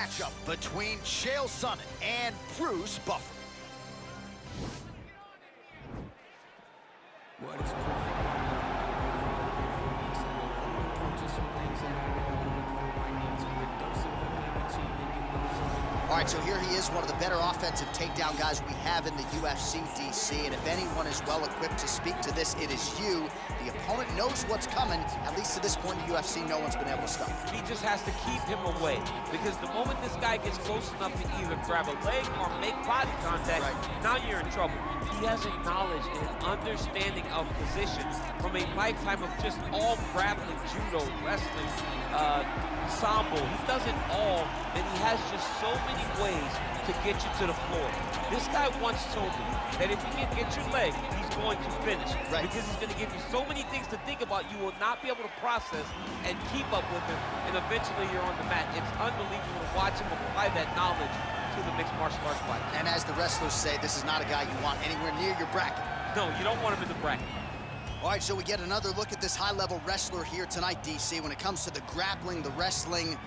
matchup between Chael Sonnen and Bruce Buffer. What is perfect for me? Approaching some things that I know for my needs. With a dose of what I'm achieving in those. All right, so here he is, one of the better offensive takedown guys we have in the UFC, DC. And if anyone is well equipped to speak to this, it is you. The opponent knows what's coming. At least to this point in the UFC, no one's been able to stop. He just has to keep him away, because the moment this guy gets close enough to either grab a leg or make body contact, now you're in trouble. He has a knowledge and an understanding of position from a lifetime of just all grappling, judo, wrestling, sambo. He does it all, and he has just so many ways to get you to the floor. This guy once told me that if he can get your leg, he's going to finish. Because he's going to give you so many things to think about, you will not be able to process and keep up with him, and eventually you're on the mat. It's unbelievable to watch him apply that knowledge to the mixed martial arts fight. And as the wrestlers say, this is not a guy you want anywhere near your bracket. No, you don't want him in the bracket. All right, so we get another look at this high-level wrestler here tonight, DC. When it comes to the grappling, the wrestling,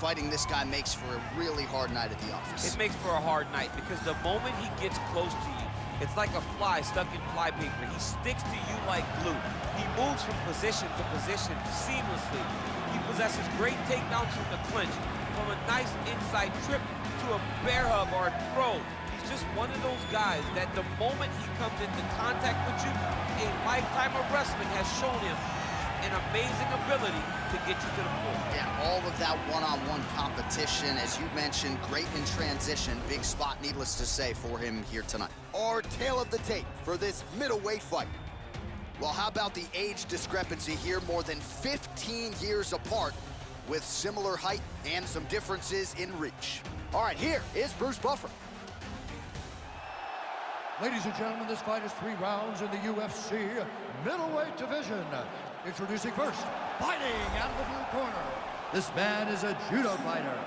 fighting this guy makes for a really hard night at the office. It makes for a hard night, because the moment he gets close to you, it's like a fly stuck in flypaper. He sticks to you like glue. He moves from position to position seamlessly. He possesses great takedowns from the clinch, from a nice inside trip to a bear hug or a throw. He's just one of those guys that the moment he comes into contact with you, a lifetime of wrestling has shown him an amazing ability to get you to the floor. Yeah, all of that one-on-one competition, as you mentioned, great in transition. Big spot, needless to say, for him here tonight. Our tale of the tape for this middleweight fight. Well, how about the age discrepancy here? More than 15 years apart, with similar height and some differences in reach. All right, here is Bruce Buffer. Ladies and gentlemen, this fight is 3 rounds in the UFC middleweight division. Introducing first, fighting out of the blue corner. This man is a judo fighter,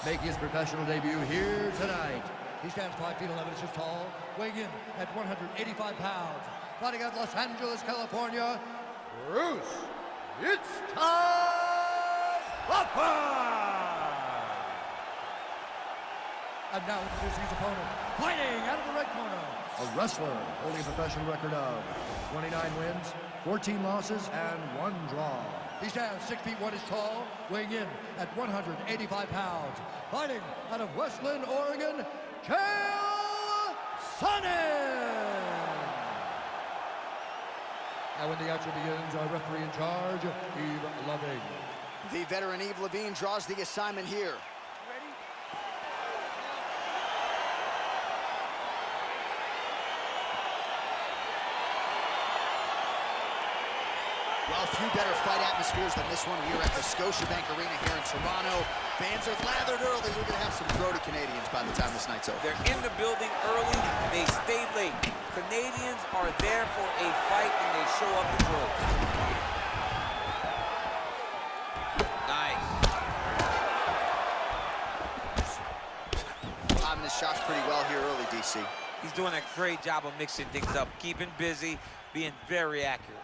making his professional debut here tonight. He stands 5 feet 11 inches tall, weighing in at 185 pounds. Fighting out of Los Angeles, California, Bruce, it's time Buffer! And now introducing his opponent, fighting out of the red corner. A wrestler holding a professional record of 29 wins, 14 losses, and 1 draw. He stands 6 feet 1 inches tall, weighing in at 185 pounds. Fighting out of Westland, Oregon, Chael Sonnen! Now when the action begins, our referee in charge, Eve Loving. The veteran Eve Levine draws the assignment here. Well, few better fight atmospheres than this one. We're at the Scotiabank Arena here in Toronto. Fans are lathered early. We're going to have some throaty Canadians by the time this night's over. They're in the building early. They stay late. Canadians are there for a fight, and they show up in droves. Nice. Timing his shots pretty well here early, DC. He's doing a great job of mixing things up, keeping busy, being very accurate.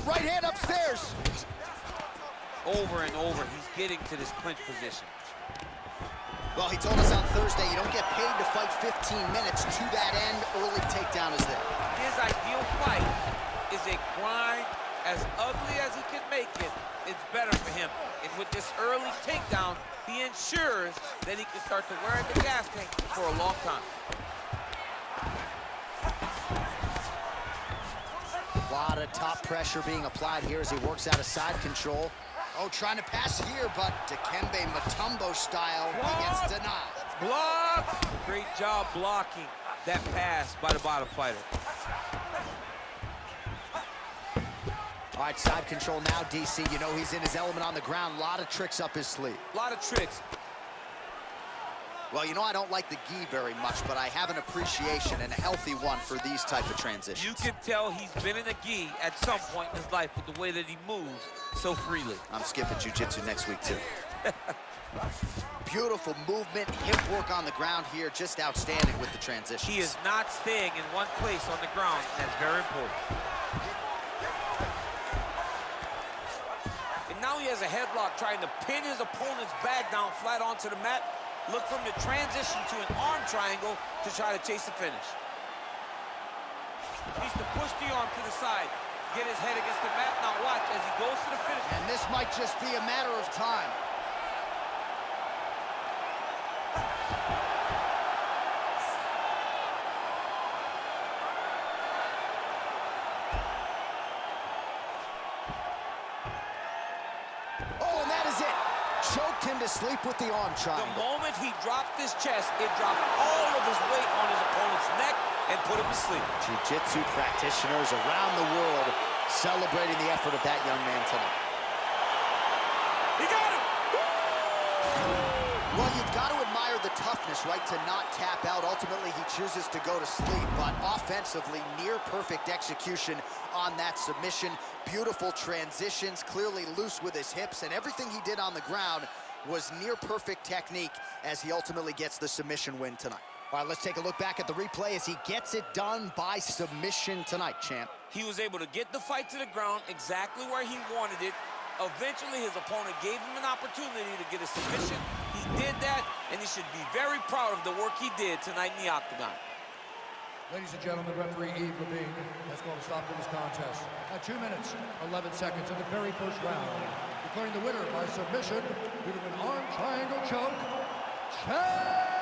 Right hand upstairs. Over and over, he's getting to this clinch position. Well, he told us on Thursday, you don't get paid to fight 15 minutes. To that end, early takedown is there. His ideal fight is a grind. As ugly as he can make it, it's better for him. And with this early takedown, he ensures that he can start to wear the gas tank for a long time. A lot of top pressure being applied here as he works out of side control. Oh, trying to pass here, but Dikembe Mutombo style, he gets denied. Block! Great job blocking that pass by the bottom fighter. All right, side control now, DC. You know he's in his element on the ground. A lot of tricks up his sleeve. A lot of tricks. Well, you know I don't like the gi very much, but I have an appreciation, and a healthy one, for these type of transitions. You can tell he's been in a gi at some point in his life with the way that he moves so freely. I'm skipping jiu-jitsu next week, too. Beautiful movement, hip work on the ground here, just outstanding with the transitions. He is not staying in one place on the ground, and that's very important. And now he has a headlock trying to pin his opponent's back down flat onto the mat. Look for him to transition to an arm triangle to try to chase the finish. He needs to push the arm to the side, get his head against the mat. Now watch as he goes to the finish. And this might just be a matter of time. Oh, and that is it. Choked him to sleep with the arm triangle. The moment he dropped his chest, it dropped all of his weight on his opponent's neck and put him to sleep. Jiu-jitsu practitioners around the world celebrating the effort of that young man tonight. He got him! Well, you've got to admire the toughness, right, to not tap out. Ultimately, he chooses to go to sleep, but offensively, near-perfect execution on that submission. Beautiful transitions, clearly loose with his hips, and everything he did on the ground was near-perfect technique as he ultimately gets the submission win tonight. All right, let's take a look back at the replay as he gets it done by submission tonight, champ. He was able to get the fight to the ground exactly where he wanted it. Eventually, his opponent gave him an opportunity to get a submission. He did that, and he should be very proud of the work he did tonight in the octagon. Ladies and gentlemen, referee Yves Levine has called a stop to this contest at 2 minutes, 11 seconds of the very first round, declaring the winner by submission due to an arm triangle choke, Chael.